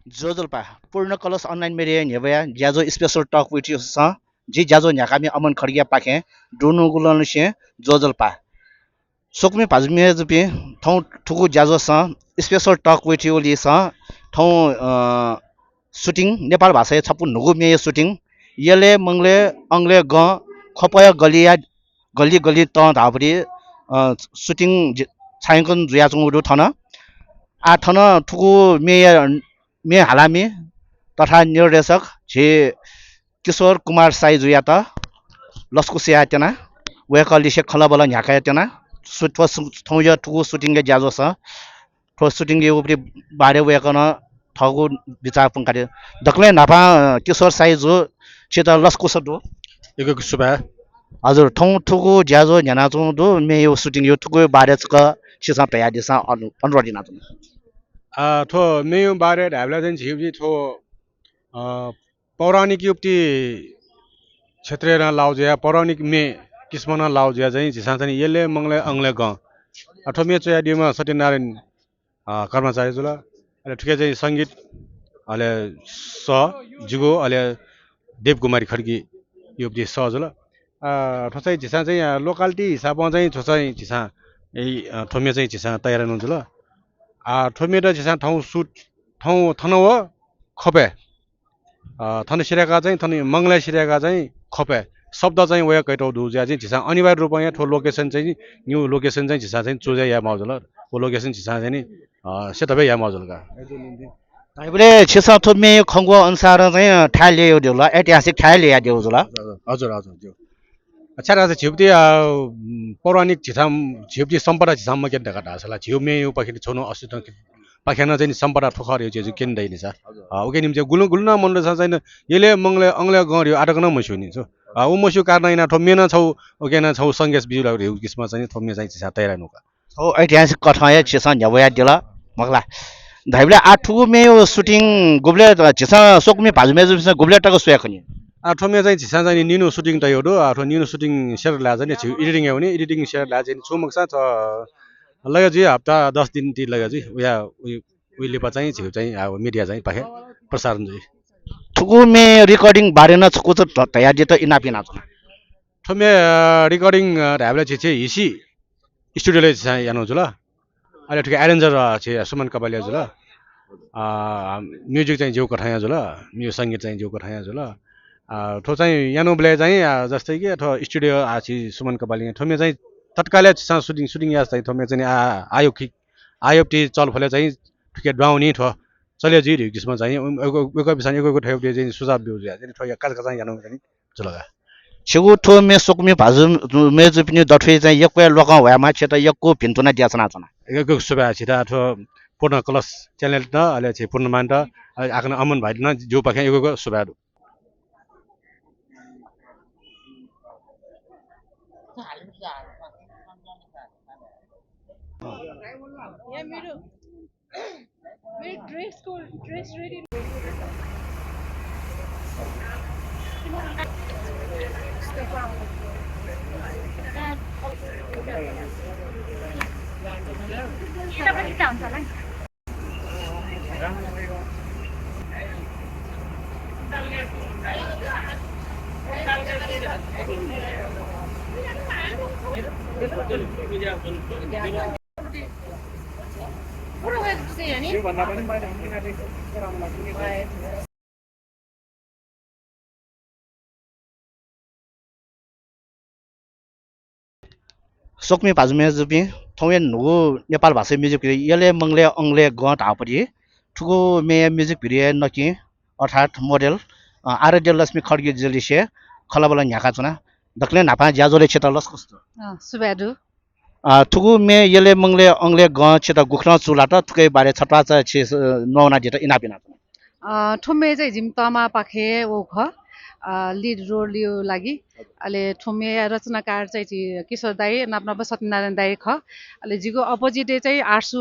जोजलपा पूर्ण कलश online media नेवया ज्याजो स्पेशल टॉक विथ यू स जी ज्याजो न्याकामी अमन खड़गिया पाखे दोनों गुलन से जोजलपा सोकमी पाजमे जुपी थौ ठुकु ज्याजो स स्पेशल टॉक विथ यू लि स थौ शूटिंग नेपाल भाषा छपु नुगु मे शूटिंग यले मंगले अंगले ग खपय गलिया गली गली त धाबरी शूटिंग छायकन जुया चंगुदु थन आ थन ठुकु मे हालामी तथा निर्देशक जे किशोर कुमार साई जुयाता लस्कुसिया तना वेकली से खलबल न्याका तना सुट थौय ठुकु शूटिंग के ज्याजो स थो शूटिंग के उपरि बारे वेकन ठगु विचार पंकाले दक्ले नापा किशोर साई जो छित लस्कुस दो एक सुबह हजुर ठौ ठुकु ज्याजो न्याना चौ दो मे यो शूटिंग यो ठुकु बारे क छिसा पया दिसा अनुरोध दिना थो मेयो बारे ढाबला चाहिँ झिउजी थो पौराणिक युक्ति क्षेत्रीय लाउजिया पौराणिक मे किस्मना लाउजिया चाहिँ झिसा चाहिँ यसले मंगले अंगले ग अथवा मे चयादिमा सत्यनारायण कर्मचारी जुल अहिले ठिकै चाहिँ संगीत अहिले स जुगो अहिले देव कुमारी खड्गी युक्ति स जुल ठोसाई झिसा चाहिँ लोकालिटी हिसाबमा चाहिँ ठोसाई झिसा यही ठोमे चाहिँ झिसा तयार हुनुहुन्छ ल ठोमे र झिसा ठाउँ सुट ठाउँ थनव खपे थन सिरेका चाहिँ थन मंगला सिरेका चाहिँ खपे शब्द चाहिँ वया कैटौ दुजा चाहिँ झिसा अनिवार्य रूपमा यहाँ ठो लोकेसन चाहिँ न्यू लोकेसन चाहिँ झिसा चाहिँ चोजा या मौजल वो लोकेसन झिसा चाहिँ नि सेतबे या मौजल का हामीले छिसा थोमे खंगो अनुसार चाहिँ ठाय ल्यायो दिउला ऐतिहासिक ठाय ल्यायो दिउ जुल हजुर हजुर त्यो अच्छा राजा झिप्ती पौराणिक झिसाम झिप्ती सम्पदा झिसाममा के ढका ढासला झिउमे यो पखिन छोनो अस्तित्व पाखेन चाहिँ सम्पदा ठोखर यो चाहिँ केन दैनि छ ओके निम चाहिँ गुलु गुलुना मन छ चाहिँ यले मंगले अंगले गर्यो आटकन मस्युनि छ उ मस्यु कारण इना ठोमेन छौ ओकेना छौ संगेस बिजुला रे किस्म चाहिँ ठोमे चाहिँ झिसा तयार नुका हो ऐतिहासिक कथा या छिसा न्यवया दिला मगला धाइबले आठु मे यो शूटिंग गुबले झिसा सोकमे भाजुमे जुसा गुबले टको सुयाखनि ठोमे चाहिँ झिसा चाहिँ निनो शूटिंग त योडो अथवा निनो शूटिंग शेयर ला चाहिँ छि एडिटिङ हो नि एडिटिङ शेयर ला चाहिँ छुमक्सा छ लगा जी हप्ता 10 दिन ति लगा जी उया उइले चाहिँ छिउ चाहिँ अब मिडिया चाहिँ पाखे प्रसारण जी ठुकु मे रिकर्डिङ बारे न छको त तयार जे त इनापिना छ ठोमे रिकर्डिङ ढाबले छि हिसी स्टुडियोले चाहिँ यानो जुल अहिले ठिक एरेन्जर छि सुमन कपालिया जुल म्युजिक चाहिँ जेउ कठाया जुल म्यु संगीत चाहिँ जेउ कठाया जुल ठो चाहिँ यानो ब्ले चाहिँ जस्तै कि अथवा स्टुडियो आछि सुमन कपालिया ठोमे चाहिँ तत्कालै सुटिङ सुटिङ या चाहिँ थोमे चाहिँ आयोपटी चल फले चाहिँ ठिकै डाउनी ठो चले जी रि किस्म चाहिँ उको बिसान एकोको ठेउटे चाहिँ सुझाव दिउ चाहिँ ठो या काज चाहिँ यानो चाहिँ चलगा छगु ठो मे सोकमे भाजु मे जुपिनि दठे चाहिँ यक्वे लगा होया मा छ त यक्को भिन्तुना दियासना छना एकोको सुबा छि त ठो पूर्ण कलश च्यानल त अहिले चाहिँ पूर्णमान त आकन अमन भाइ न जो पाखे एकोको सुबा Yeah, my dress code, dress ready. सोकमे भाजुमे जुपि थौय नुगु नेपाल भाषा म्युजिक यले मंगले अंगले ग धापरि ठुगु मे म्युजिक भिडियो नकि अर्थात मोडेल आराध्य लक्ष्मी खड्गी जलिसे खलबल न्याका छना दक्ले नापा ज्याजोले क्षेत्र लस्कस्तो सुबादु ठुगु मे यले मंगले अंगले ग क्षेत्र गुख्न चुला त थुकै बारे छटवा छ नौना जेटा इनापिना ठुमे चाहिँ जिम तमा पाखे ओ ख लिड रोल लियो लागि अहिले ठुमे रचनाकार चाहिँ किशोर दाई नाप्नाप सत्यनारायण दाई ख अहिले जिगो अपोजिट चाहिँ आर्सु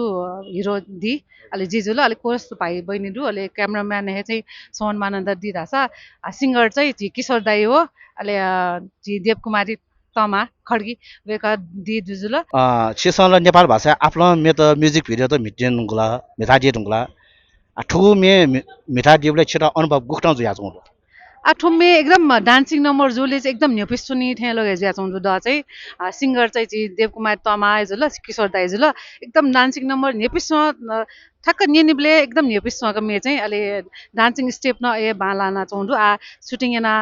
हिरो दि अहिले जिजु ल अहिले कोरस भाइ बहिनीहरू अहिले क्यामराम्यान हे चाहिँ सोहन मानन्द दिइरहेछ सिङ्गर चाहिँ किशोर दाई हो अहिले देवकुमारी तमा खड्गी वेका दि दुजुल छिसँग नेपाल भाषा आफ्नो मे त म्युजिक भिडियो त मिटिन गुला मिठा दिए ढुङ्ला ठुगु मे मिठा दिएले छिटो अनुभव गुक्टाउ जुया छौँ ठुम्मे एकदम डान्सिङ नम्बर जोले चाहिँ एकदम न्युपिस्तुनी थिएँ लगे ज्या चौँदो द चाहिँ सिङ्गर चाहिँ देवकुमार तमा आइजु ल किशोर दाइजु ल एकदम डान्सिङ नम्बर न्युपिस्व ठ्याक्क निनिब्ले एकदम न्युपिस्वको मे चाहिँ अहिले डान्सिङ स्टेप न ए बालाना चौँदो सुटिङ एना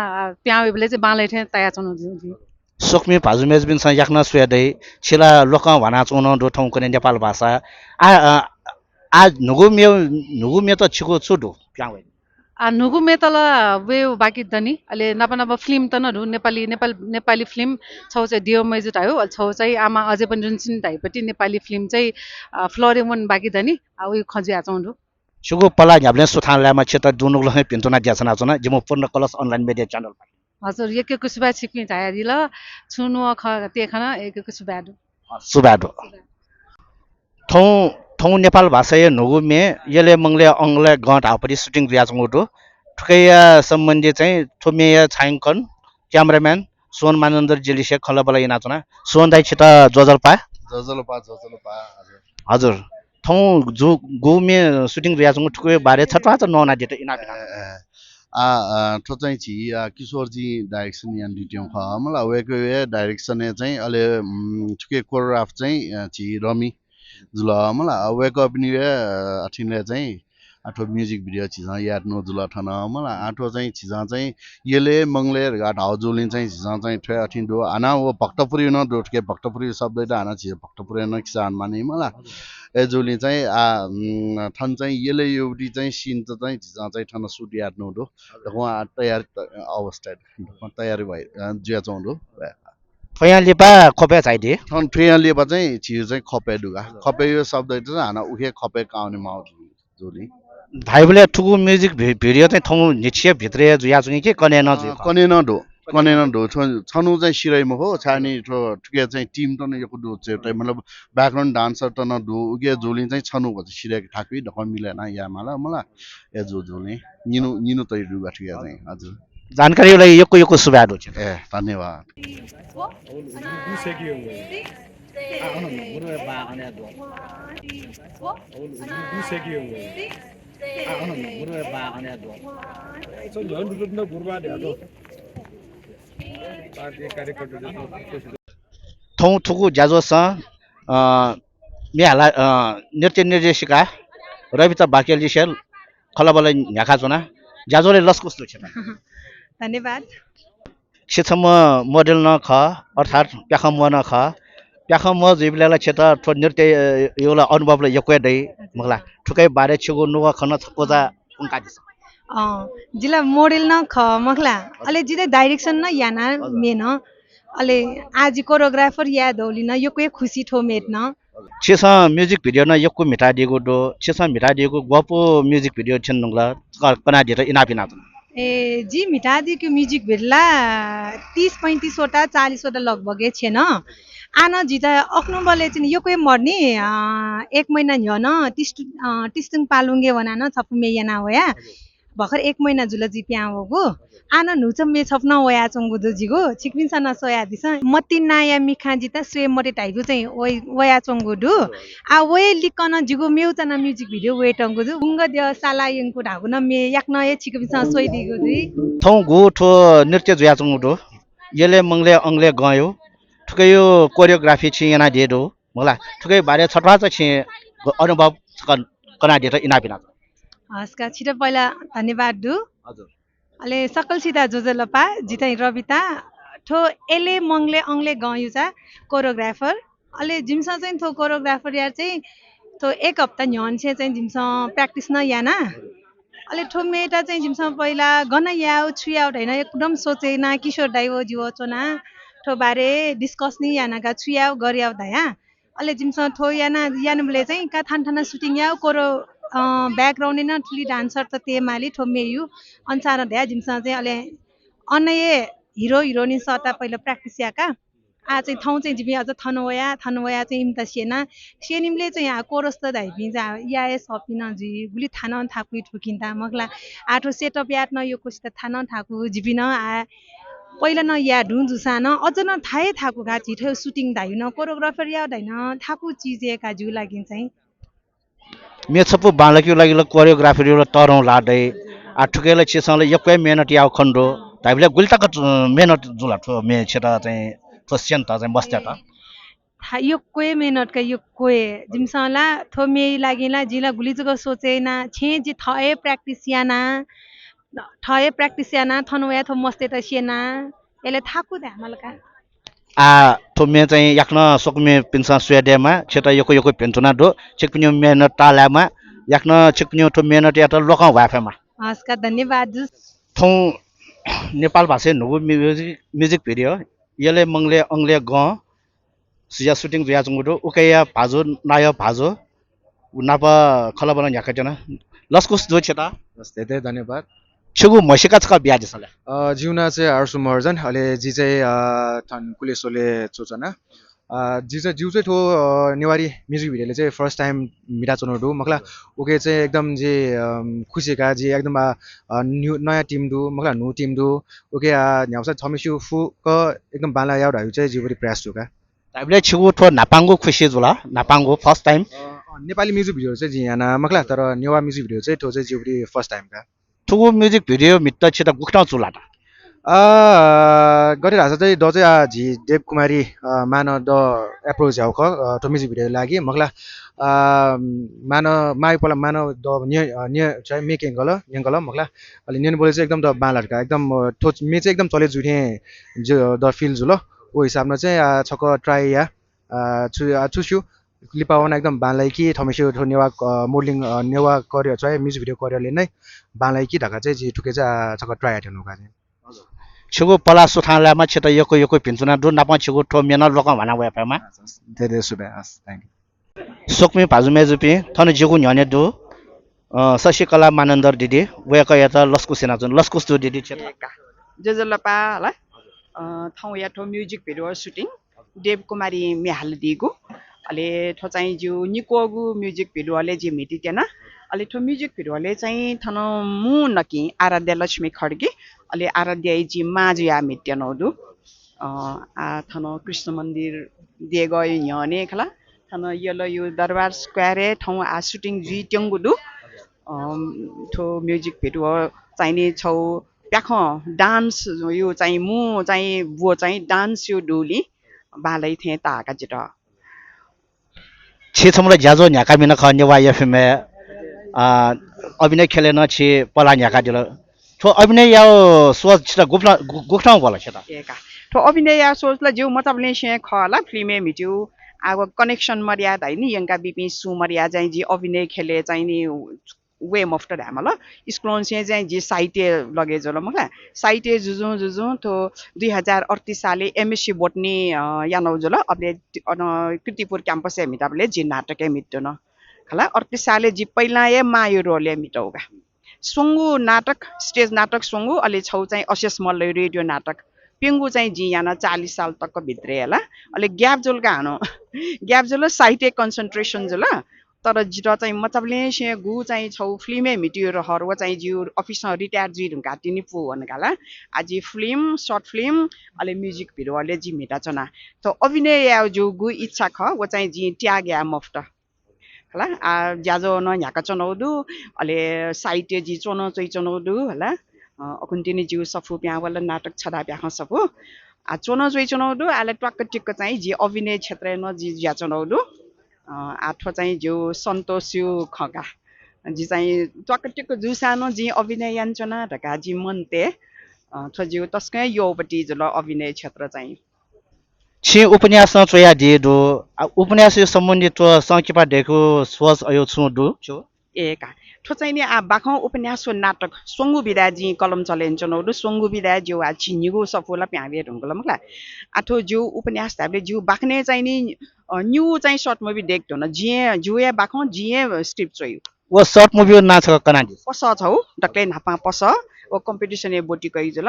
प्यावेबले चाहिँ बालै थिएँ तया चौँदो सोक्मी भाजुमेज बिन याक्न सुयादै छिला लोक भना चौन दो ठाउँ कुनै नेपाल भाषा आ नुगु मे त छिको छुडु प्यावे नुगु मेतल वे बाँकी दनी अहिले नपा नपा फिल्म त नरु नेपाली फिल्म छौ चाहिँ दियो मैजुट आयो छौ चाहिँ आमा अझै पनि जुनसिन धाइपट्टि नेपाली फिल्म चाहिँ फ्लोरे मन बाँकी दनी उयो खजिया चौँडु सुगु पला ह्याब्ले सुथान ल्यामा क्षेत्र दुनुगु लहे पिन्तुना ज्यासना चना जिमो पूर्ण कलस अनलाइन मिडिया च्यानल हजुर एक कुसुबा छिक्मी झाया दिल छुनु ख तेखना एक कुसुबाडु सुबाडु थौ नेपाल भाषा ये नुगु मे यले मंगले अंगले गट आपरि सुटिङ रिया छौँडु ठुकैया सम्बन्धी चाहिँ थुमे छाइङकन क्यामेराम्यान सोन मानन्दर जिलिसे खलबला इनाचना सोन दाइ छिटा जोजलपा हजुर थौ जो गुमे सुटिङ रिया छौँ ठुकै बारे छटवा त नना जेट इना ठो चाहिँ छि किशोरजी डाइरेक्सन यान डिट्यौँ ख मलाई वेको डाइरेक्सन चाहिँ अहिले ठुकै कोरियोग्राफ चाहिँ छि रमी जुल मलाई वेको पनि अठिनले चाहिँ आठो म्युजिक भिडियो छिजा याद नो जुल ठन मलाई आठो चाहिँ छिजा चाहिँ येले मंगले ढाउ जुलिन चाहिँ छिजा चाहिँ ठे अठिन दो आना वो भक्तपुरी न दोटके भक्तपुरी शब्द त आना छि भक्तपुरी न किसान माने मलाई ए जुली चाहिँ ठन चाहिँ येले एउटी चाहिँ सिन त चाहिँ छिजा चाहिँ ठन सुट याद नो दो उहाँ तयार अवस्था तयारी भइ जिया चौँदो फयाँ लेपा खपे चाहिदे ठन फयाँ लेपा चाहिँ छिज चाहिँ खपे दुगा खपे यो शब्द चाहिँ हाना उखे खपे काउने माउ जोली भाइबले ठुगु म्युजिक भिडियो चाहिँ थौ निश्चय भित्रे जुया जुनि के कने न दो छनु चाहिँ सिराइमा हो छानी ठुके चाहिँ टिम त न यो दो चाहिँ मतलब ब्याकग्राउन्ड डान्सर त न दो उके जोली चाहिँ छनु भन्छ सिराइक ठाकुई ढक मिलेन या मला ए जोली निनु तै दुगा ठिया चाहिँ हजुर जानकारी लागि यो सुबाडो छ ए धन्यवाद थौ थुगु जाजोस मेहाला नृत्य निर्देशिका रविता बाकेली सेल खलबल न्याखा चुना जाजोले लस्कुस्तो छ धन्यवाद क्षेत्रम मोडेल न ख अर्थात् प्याखम न ख प्याखम म जिबलेला क्षेत्र थो नृत्य योला अनुभवले यक्वे दै मगला ठुकै बारे छगु नुवा खन थकोजा उनका दिस जिल्ला मोडेल न ख मखला अले जिते डाइरेक्सन न याना मेन अले आज कोरियोग्राफर याद होलिन यक्वे खुसी ठो मेट न छेस म्युजिक भिडियो न यक्कु मिटा दिएको दो छेस मिटा दिएको गपो म्युजिक भिडियो छन नंगला कना दिएर इनापिना ए जी मिटादी के म्युजिक भेला 30-35 वटा 40 वटा लगभग छे न आना जिता अख्नु बले चाहिँ यो कोही मर्ने 1 महिना न्यन टिस्टुङ पालुङ्गे वना न छपु मेयाना होया भर्खर 1 महिना जुल जी प्या होगो आना नुच मे छपना होया चंगुदु जिगो छिकपिन सन सोया दिस मति नाया मिखा जिता श्रेय मटे टाइगु चाहिँ होया चंगुदु आ वे लिकन जिगो मेउचना म्युजिक भिडियो वेटंगुदु उंग द साला यंगु ढागु न मे याक्न ए छिकपिन सन सोइ दिगु जी थौ गो ठो नृत्य जुया चंगुदु येले मंगले अंगले गयो ठुकै यो कोरियोग्राफी छि याना देदो मला ठुकै बारे छटवा छि अनुभव कना देत इनापिना हस्का छिटो पहिला धन्यवाद दु हजुर अले सकल सीधा जोजलपा जितै रविता ठो एले मंगले अंगले गयो जा कोरियोग्राफर अले जिमसा चाहिँ थो कोरियोग्राफर यार चाहिँ थो 1 हप्ता न्यन छे चाहिँ जिमसा प्र्याक्टिस न याना अले ठो मेटा चाहिँ जिमसा पहिला गना याउ छुयाउ हैन एकदम सोचेना किशोर दाइओ जिओ चोना ठो बारे डिस्कस नि यानाका छुयाउ गर्याउ दया अले जिमसा ठो यानबले चाहिँ का थानथाना सुटिङ याउ कोरो ब्याकग्राउन्ड न ठुली डान्सर त ते माली ठो मेयु अनुसार दया जिमसा चाहिँ अले अन्य हिरो हिरोइन सता पहिला प्र्याक्टिस याका आ चाहिँ ठाउँ चाहिँ जिबी अझ थनवया चाहिँ इम्ता सेना सेनिमले चाहिँ कोरस त धाइपि जा या सपिन जी गुली थाना थाकु ठुकिन्ता मगला आठो सेटअप यात न यो कोसित थाना थाकु जिबिन आ पहिला न या ढुन जुसान अझ न थाहै थाकु गा छिठो सुटिङ धाइन कोरियोग्राफर या धाइन थाकु चिज एका जु लागि चाहिँ मे छपु बालकी लागि कोरियोग्राफर यो तरौ लाडै आ ठुकेले छेसँगले यक्कै मेहनत याउ खण्डो ताइबले गुल्ताको मेहनत जुला ठो मे छेटा चाहिँ तो सेन्ट चाहिँ बस्त्या त यो कोही मेहनत का यो कोही जिमसला थो मे लागिला जिला गुली जग सोचेना छे जी थए प्र्याक्टिस याना थनवया थो मस्ते त सेना यसले थाकु दा मलका आ थो मे चाहिँ याक्न सोकमे पिन्सा स्वेडेमा छेटा यको यको पेन्टुना दो चेकपिन्यो मेहनत तालामा याक्न चेकपिन्यो थो मेहनत या त लोका वाफेमा हस्का धन्यवाद थौ नेपाल भाषा नुगु म्युजिक भिडियो यले मंगले अंगले ग सिया सुटिङ जुया जंगुदो उकैया भाजो नाय भाजो नाप खलबन याकजना लस्कुस जो छेता धेरै धन्यवाद छगु मसिका छ बिया जसले जिउना चाहिँ हर्सु महर्जन अहिले जी चाहिँ थन कुलेसोले चोचना जी चाहिँ जिउ चाहिँ ठो नेवारी म्युजिक भिडियोले चाहिँ फर्स्ट टाइम मिटा चोनोडु मखला ओके चाहिँ एकदम जे खुसीका जी एकदम नयाँ टिम दु मखला नु टिम दु ओके न्याउसा छमिसु फु क एकदम बाला याउ ढाउ चाहिँ जिउरी प्रयास जुका ताइबले छगु थो नापांगु खुसी जुला नापांगु first time Nepali music video चाहिँ जी याना मखला तर नेवा म्युजिक भिडियो चाहिँ ठो चाहिँ जिउरी फर्स्ट टाइम का थुगु म्युजिक भिडियो मित्त छिता गुक्टा चुला गरिरहेको चाहिँ द चाहिँ झी देव कुमारी मान द एप्रोच हाउ ख तो म्युजिक भिडियो लागि मखला मान माइपला मान द निय चाहिँ मेक एङ्गल मखला अलि नियन बोले चाहिँ एकदम द बालहरुका एकदम ठो मे चाहिँ एकदम चले जुने जो द फिल जुल ओ हिसाबमा चाहिँ छक ट्राई या चुस्यु लिपावन एकदम बालाई कि थमेसु ठो नेवा मोडलिङ नेवा करियर चाहिँ म्युजिक भिडियो करियरले नै बालाई कि ढाका चाहिँ जी ठुके चाहिँ छक ट्राई आठनु का छगु पला सुथालामा छेता यको यको पिन्चुना दु नापा छगु ठो मेना लोका भना वेपामा धेरै शुभकामना थ्यांक यू सोकमे भाजुमे जुपि थन जिगु न्याने दु शशिकला मानन्दर दिदी वेक यता लस्कु सेना जुन लस्कुस दु दिदी छेता जजलपा हला ठाउँ या ठो म्युजिक भिडियो सुटिङ देव कुमारी मेहाल दिगु अले ठो चाहिँ जो निकोगु म्युजिक भिडियोले जे मिटितेना अले ठो म्युजिक भिडियोले चाहिँ थन मु नकि आराध्य लक्ष्मी खड्गे अले आराध्य जी माजुया मिट्यानौदु आ थन कृष्ण मन्दिर दिए गयो यने खला थन यलो यो दरबार स्क्वायर ठाउँ आ सुटिङ जी ट्यंगुदु ठो म्युजिक भिडियो चाहिने छौ प्याख डान्स यो चाहिँ मु चाहिँ बुवा चाहिँ डान्स यो डोली बालै थे ताका जिट छे छमला ज्याजो न्याका मिन ख नेवा एफएमए अभिनय खेलेन छे पला न्याका दिल थो अभिनय याओ सोच छिटा गुफ्ना बोला छटा एका ठो अभिनय या सोचला जो मतलब से खला फिल्मे मिट्यो आगो कनेक्सन मर्या धाइनी यंका बिपि सु मर्या चाहिँ जी अभिनय खेले चाहिँ नि वे मफ्टर हामील स्क्रोन से चाहिँ जी साइटे लगे जल मगा साइटे जुजु तो 2038 साले एमएससी बोटनी यानौ जल अबले कृतिपुर क्याम्पस ए मिताबले जी नाटक ए मिट्न खला 38 साले जी पहिला ए मायो रोले मिटौगा सोंगु नाटक स्टेज नाटक सोंगु अले छौ चाहिँ अशेष मल्ल रेडियो नाटक पेंगु चाहिँ जी याना 40 साल तक भित्रे होला अले ग्याप जोलका हानो ग्याप जोल साइटे कन्सन्ट्रेसन जोल तर जिरो चाहिँ मतलब से गु चाहिँ छौ फिल्मे मिटियो र हरवा चाहिँ जिउ अफिस रिटायर जी ढुंगा तिनी पु भन्काला आज फिल्म सर्ट फिल्म अले म्युजिक भिडियो अले जी मिटा चना तो अभिनय या जो गु इच्छा ख वो चाहिँ जी ट्याग या मफ्ट हला आ ज्याजो न याका चनौदु अले साइटे जी चनो चै चनौदु हला अकुन्टिनी जिउ सफु प्यावल नाटक छदा प्याख सफु आ चनो चै चनौदु आले टक्क टिक्क चाहिँ जी अभिनय क्षेत्र न जी ज्या चनौदु आठो चाहिँ जो सन्तोष्यु खगा जी चाहिँ टक्क जु सानो जी अभिनय याञ्चना ढका जी मनते छ जिउ तस्कै योपटी जुल अभिनय क्षेत्र चाहिँ छि उपन्यास चोया दिए दो उपन्यास सम्बन्धित तो संकिपा देखो सोच अयो छु दु छो एका ठो चाहिँ नि आ बाखौ उपन्यास नाटक सोंगु विदा जी कलम चलेन चनौदु सोंगु विदा जो आ छिनिगु सफुला प्याबे ढुंगल मखला आठो जो उपन्यास ताबले जो बाखने चाहिँ नि न्यू चाहिँ सर्ट मुभी देख्दो न जिए जुए बाखौ जिए स्क्रिप्ट चाहिँ वो सर्ट मुभी ना छ कनाडी पस छौ डक्ले नापा पस वो कम्पिटिसन ए बोटी कई जुल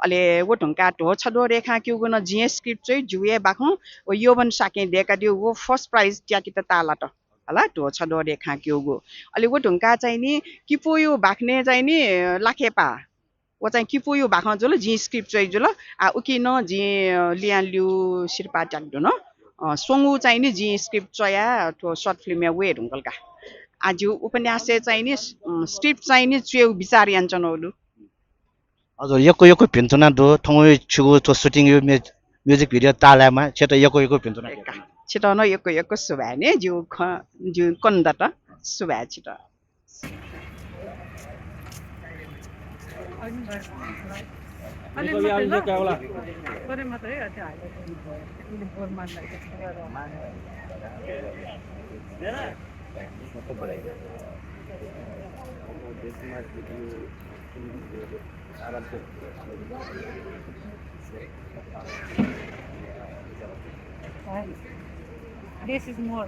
अले वो ढुंका ढो छदो रेखा क्यू गन जिए स्क्रिप्ट चाहिँ जुए बाखौ वो योबन साके देका दियो वो फर्स्ट प्राइज ट्याकि त ताला त हला ढो छदो रेखा क्यू गो अले वो ढुंका चाहिँ नि किपो यो भाग्ने चाहिँ नि लाखेपा वो चाहिँ किपो यो भाखा जुल जी स्क्रिप्ट चाहिँ जुल आ उकि न जी लियान लिउ शिरपा ट्याक्दो न सोंगु चाहिँ नि जी स्क्रिप्ट चया तो सर्ट फिल्म या वे ढुंगलका आज उपन्यास चाहिँ नि स्क्रिप्ट चाहिँ नि च्वेउ विचार यान्छनौलु हजुर यको भिन्चुना दो थङो छिगो तो शूटिङ यो म्युजिक भिडियो तालामा छेट यको भिन्चुना छिटो न यको सुभाने जिउ कन्द त सुभा छिटो This is more.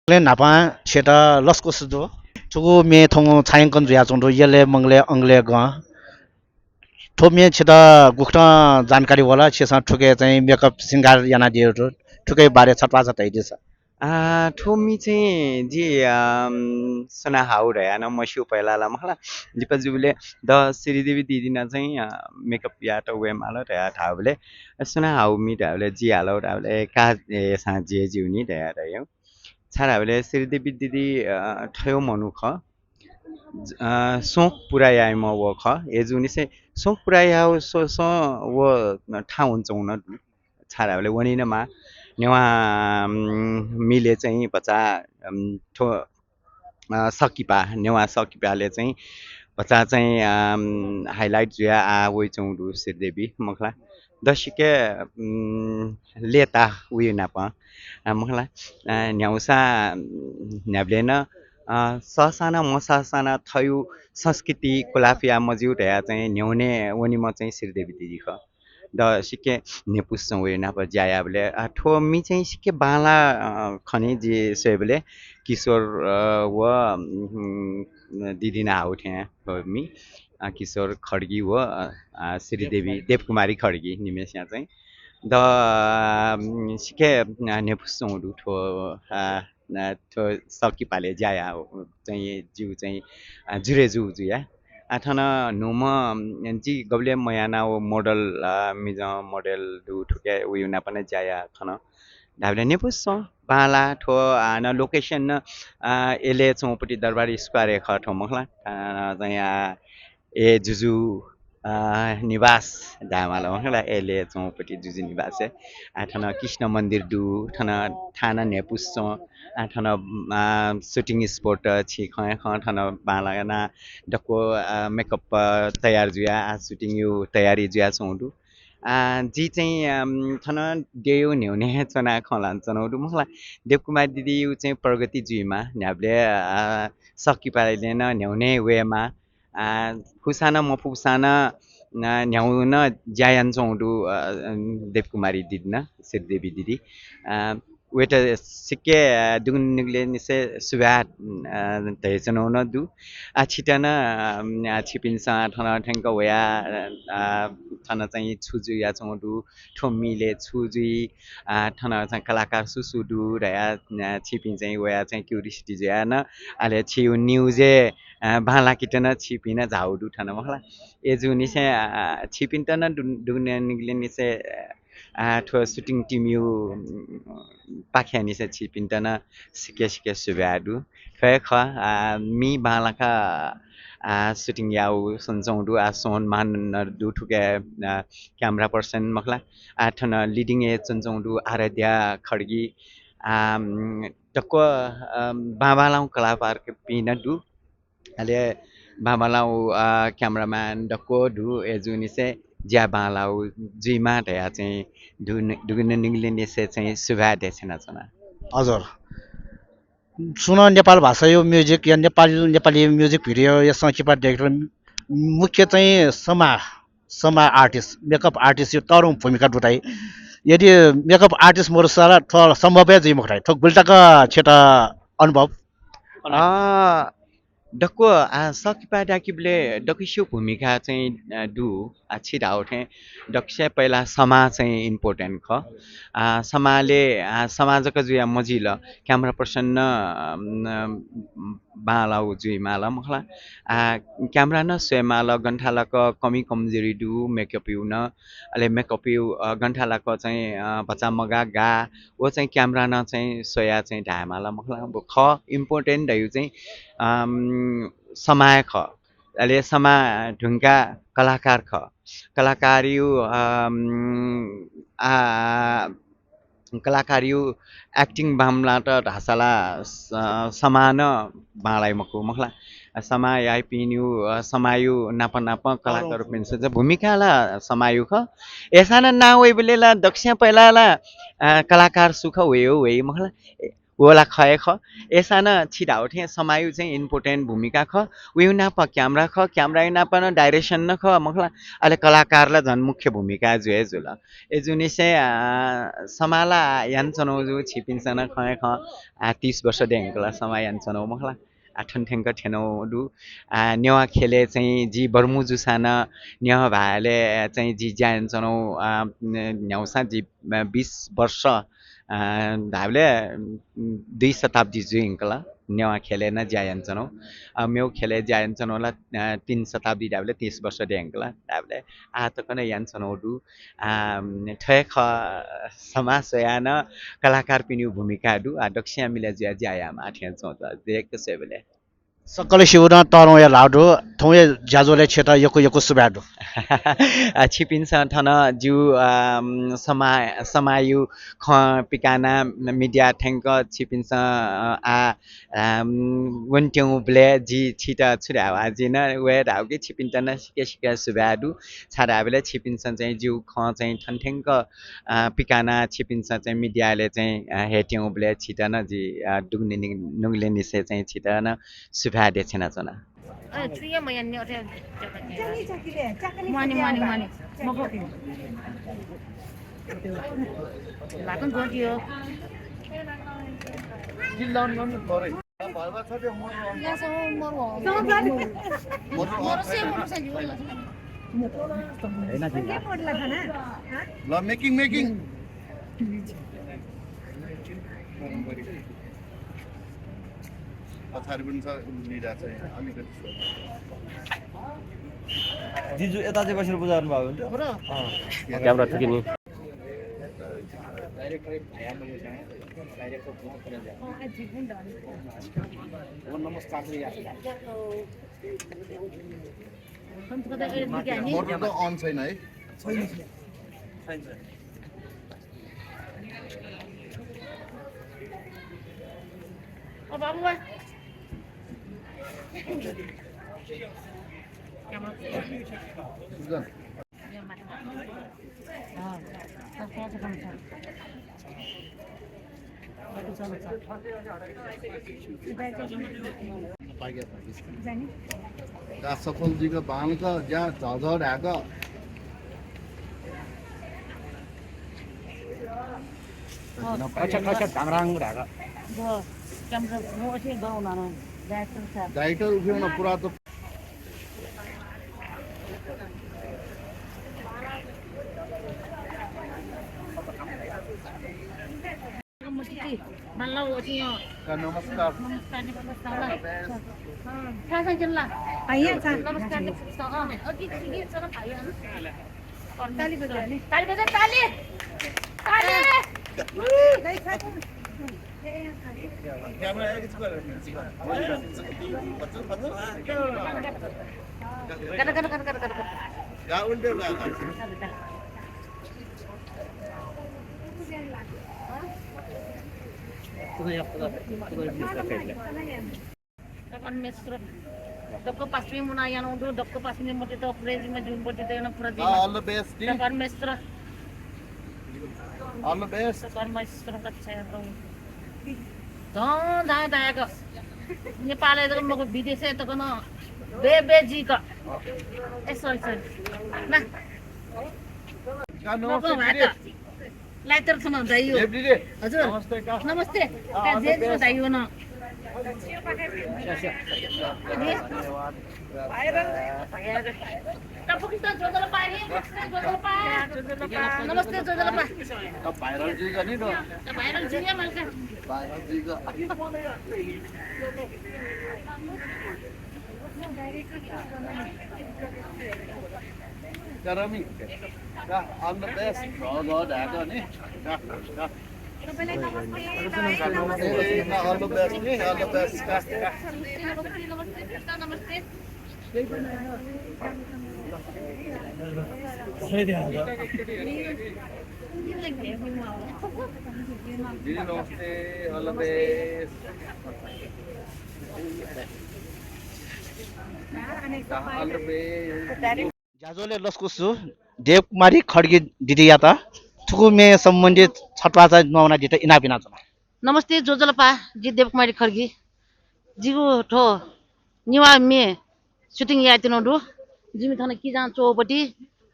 ले नापा छेट लस्को सुदो छुगु मे थङो छायंकन जुया चंदो यले मंगले अंगले ग थोमे छेट गुखटा जानकारी वाला छेसा ठुके चाहिँ मेकअप सिंगार याना दियो ठुके बारे छटवा छ तैदिस ठोमी चाहिँ जी सना हाउ रह्या न मस्यु पहिला मला दिपजुले द श्रीदेवी दिदीना चाहिँ मेकअप या त वे माल रह्या थाउले सना हाउ मी थाउले जी हालो थाउले का सा जे जिउनी रह्या रह्यो छाराले श्रीदेवी दिदी ठयो मनुख सोख पुरायाय म वो ख एजुनी से सोख पुरायाव सो सो वो ठाउँ हुन्छ हुन छाराले वनि न मा नेवा मिले चाहिँ बच्चा ठो सकिपा नेवा सकिपाले चाहिँ बच्चा चाहिँ हाइलाइट जुया आ वइ चौडु श्रीदेवी मखला दशिके लेता उयो नापा मखला न्याउसा न्याब्लेन ससाना मसासाना थयु संस्कृति कोलाफिया मजिउ ढया चाहिँ न्याउने वनि म चाहिँ श्रीदेवी दिदी ख द सिके नेपुस वे नाप जायाबले ठो मी चाहिँ सिके बाला खने जे सेबले किशोर व दिदी ना उठे मी किशोर खड्गी व श्रीदेवी देवकुमारी खड्गी निमेष यहाँ चाहिँ द सिके नेपुस उडु ठो ठो सकी पाले जाया चाहिँ जिउ चाहिँ जुरेजु जुया आठना नुम जी गबले मयाना वो मॉडल मिज मॉडल दु ठुके उयो ना पनि जाया खन धाबले नेपुस बाला ठो न लोकेसन न एले चौपटी दरबार स्क्वायर ख ठो मखला चाहिँ ए जुजु निवास धामाला मखला एले चौपटी जुजु निवास आठना कृष्ण मन्दिर दु ठना थाना नेपुस आठना शूटिङ स्पॉट छि ख ख ठना बालाना डको मेकअप तयार जुया शूटिङ यो तयारी जुया छौडु जी चाहिँ थन डेयो न्याउने चना खलान चनौडु मखला देवकुमार दिदी यु चाहिँ प्रगति जुइमा न्याब्ले सकि पाइले न न्याउने वेमा खुसाना मफुसाना न्याउन जायान चौडु देवकुमारी दिदी न श्रीदेवी दिदी वेट सिके दुगुन निगले निसे सुबा तैचनो न दु छिटन छिपिनसा ठना ठंक वया ठना चाहिँ छुजु या चौडु ठोमीले छुजुई ठना चाहिँ कलाकार सुसुदु रया छिपिन चाहिँ वया चाहिँ क्युरियोसिटी ज्या न आले छिउ न्यूजे भाला किटन छिपिन झाउडु ठना मखला एजु निसे छिपिन तन दुगुन निगले निसे ठो शूटिङ टिम यु पाख्यानी से छिपिन्टना सिके सिके सुब्याडु खय ख me Balaka shooting yaw sonjong du son man du thuke camera person makla athana leading e sonjong du aradhya khadgi takko babalau kalapar ke pina du ale babalau cameraman dakko du ejuni se ज्या बालाउ जुइमा ढया चाहिँ दुगुन निगलिने से चाहिँ सुभा देछना छना हजुर सुन नेपाल भाषा यो music या Nepali music video या सङ्गीतमा director मुख्य चाहिँ समा आर्टिस्ट मेकअप आर्टिस्ट यो तरौँ भूमिका डुटाई यदि मेकअप आर्टिस्ट मोर सारा थोड़ा संभव है जी मुखराई थोक बिल्टा का छेटा अनुभव डक्को सकिपा डाकिबले डकिसो भूमिका चाहिँ डु छिरा उठे डक्से पहिला समाज चाहिँ इम्पोर्टेन्ट ख समाले समाजको जुया मजिल क्यामेरा पर्सन बालाउ जुइ माला मखला क्यामेरा न स्वेमाला गन्ठालाक कमी कमजोरी डु मेकअप यु न अले मेकअप यु गन्ठालाक चाहिँ बच्चा मगा गा वो चाहिँ क्यामेरा न चाहिँ सोया चाहिँ ढामाला मखला ख इम्पोर्टेन्ट दयु चाहिँ समाय ख अले समा ढुङ्गा कलाकार ख कलाकारियु कलाकारियु एक्टिङ बामला त ढासाला समान बाँडाइ मको मखला समय आइपिन्यु समायु नाप कलाकार पिन्छ भूमिकाला समायु ख एसाना ना वइ बेलेला दक्षिण पहिलाला कलाकार सुख वे मखला ओला खए ख एसाना छिडा उठे समायु चाहिँ इम्पोर्टेन्ट भूमिका ख उयो नाप क्यामेरा ख क्यामेरा नाप न डाइरेक्सन न ख मखला अले कलाकारला झन् मुख्य भूमिका जुए जुल एजुनि से समाला यान्छनो जु छिपिन्छन खए ख 30 वर्ष देंगला समय यान्छनो मखला आठन ठेंग ठेनो दु नेवा खेले चाहिँ जी बर्मुजु साना नेवा भाले चाहिँ जी जान्छनो न्याउसा जी 20 वर्ष धाबले 2 शताब्दी जुइंकला नेवा खेले न जायन्छनो मेउ खेले जायन्छनोला 3 शताब्दी धाबले 30 वर्ष देंकला धाबले आतकन यान्छनो दु ठेख समाज यान कलाकार पिन्यु भूमिका दु दक्षिण मिले ज्या ज्यायाम आठ्यान चौत देख सेबले सकल शिवना तरौँ या लाडो थौए ज्याजोले छेटा यको सुबाडो छिपिन्छ थन जु समायु ख पिकाना मिडिया ठेंक छिपिन्छ वन्ट्यौ ब्ले जी छिटा छुरा आजिन वे राउके छिपिन्टन सिके सुबाडु छाडा बेले छिपिन्छ चाहिँ जु ख चाहिँ ठनठेंक पिकाना छिपिन्छ चाहिँ मिडियाले चाहिँ हेट्यौ ब्ले छिटन जी दुग्ने नुगले निसे चाहिँ छिटन सुबा देछना जना छुया म यान्ने अथे माने मको लागन जोडियो जिल्लाउन गर्नु पर्यो भलबा छ त्यो मोर यासँग मोर से हैन के मोडला खाना ल मेकिङ पछाडि पनि छ लिडा चाहिँ अलिकति जिजु यता चाहिँ बसेर पूजा गर्नु भएको हुन्छ क्यामेरा ठिकै नि मोटर त अन छैन है अब बाबुवा सफल जी का बाल का या झाझा ढाका अच्छा ढाङराङ ढाका डाइटर उठ्याउन पुरा त नमस्कार Dokko pasmi muna yan undo, dokko pasmi mo dito, prezi mo jun po dito yung prezi. All the best. Dokon mestra, All the best. dokon mestra kat saya dong. Don दा को नेपाली त मको विदेशे त कन बेबेजी का यसो यसो ना नमस्ते लाइटर छ न दाइयो हजुर नमस्ते का जे छ दाइयो न नमस्ते जोजलपा भाइरल जी का नहीं दो भाइरल जी है मलका भाइरल जी का Jeremy, all the best. Go Dhaka नि all the best नि all the best. नमस्ते Namaste, all the best. All the best. ज्याजोले लस्कुसु Devkumari खड्गी दिदी याता थुकुमे सम्बन्धित छटवाचा नवना जित इनापिना छ नमस्ते जोजलपा जी देवकुमारी खर्गी जिगु ठो निवा मे सुटिङ यातिनो दु जिमी थन कि जान चौपटी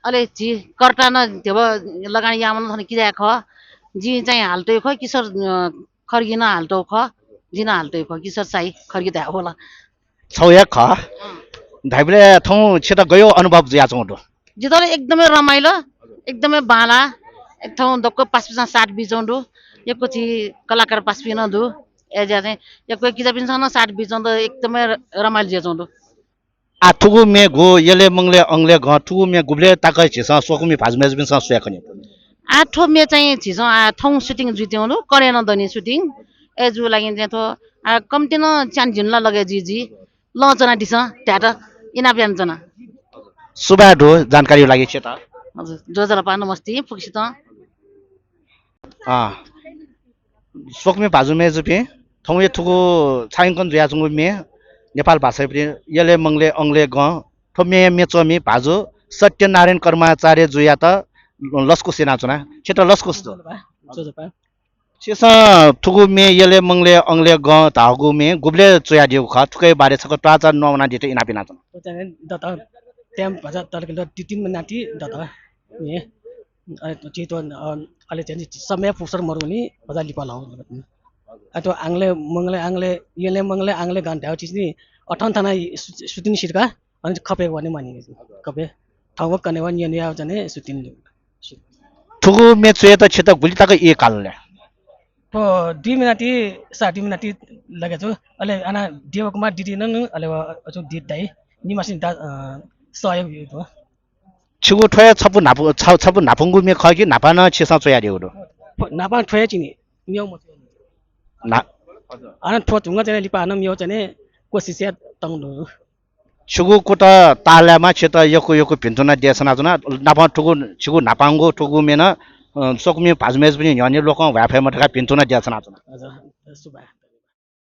अले जी कर्टा न देव लगानी यामन थन कि जा ख जी चाहिँ हाल्टो ख किशोर खर्गी न हाल्टो ख जिन हाल्टो ख किशोर साई खर्गी त होला छौया ख धाइबले थौ छिटा गयो अनुभव ज्या छौं जितले एकदमै रमाइलो एकदमै बाला एक ठाउँ दक्क पासपिसा 60 बिचौंडु एको छि कलाकार पासपिना दु एजा चाहिँ एको किजा पिनसन 60 बिचौंडु एकदमै रमाइलो जे चौंडु आ थुगु मे गो यले मंगले अंगले ग थुगु मे गुब्ले ताकै छिस सोकुमी भाजमेज बिन सुया खनि आठो मे चाहिँ छिस आ ठाउँ सुटिङ जुत्याउनु करेन दनी सुटिङ एजु लागि चाहिँ थो आ कम्ति न च्यान झिनला लगे जी लचना दिस ट्याटा इनाप्यान जना सुबाडो जानकारी लागि छ त हजुर जोजलपा नमस्ते फुक्सित सोकमे भाजुमे जुपे थौये थुगु छाइङकन जुया जुङु मे नेपाल भाषा पनि यले मंगले अंगले ग थोमे मेचोमी भाजु सत्यनारायण कर्माचार्य जुया त लस्कु सेना चुना छेट लस्कु जोजलपा छिस थुगु मे यले मंगले अंगले ग धागु मे गुब्ले चुया दिउ ख थुकै बारे छक टाचा नवना दिते इनापिना छ दता त्यम भजा तलकिलो 3 महिनाटी दता नि चितो अले चाहिँ समय फुसर मरुनी भजा लिपा लाउ अतो आंगले मंगले यले मंगले आंगले गान्थ्याउ चिज नि 58 थाना सुतिन सिरका अनि खपे भने मानि खपे ठाउँ कनेवा नि आउ जने सुतिन थुगु मे चुया त छेत गुलिताको ए कालले तो 2 मिनटी 60 मिनटी लगे छु अले आना देवकुमार दिदी नन अले अजु दिदै निमासिन दा सहयोग हो छिगु ठय छपु नाफुंगु मे खगि नापान छिसा चोया दिउदो नापा ठय चिनि म्याउ म ना आना ठो जुंगा चाहिँ लिपा न म्याउ चाहिँ कोसिस या तंगदो छिगु कुटा ताल्यामा छेत यको भिन्टुना देसना जुना नापा ठुगु छिगु नापांगु ठुगु मेना सोकमी भाजमेज पनि न्याने लोक भ्याफे मठका भिन्टुना देसना जुना हजुर सुबा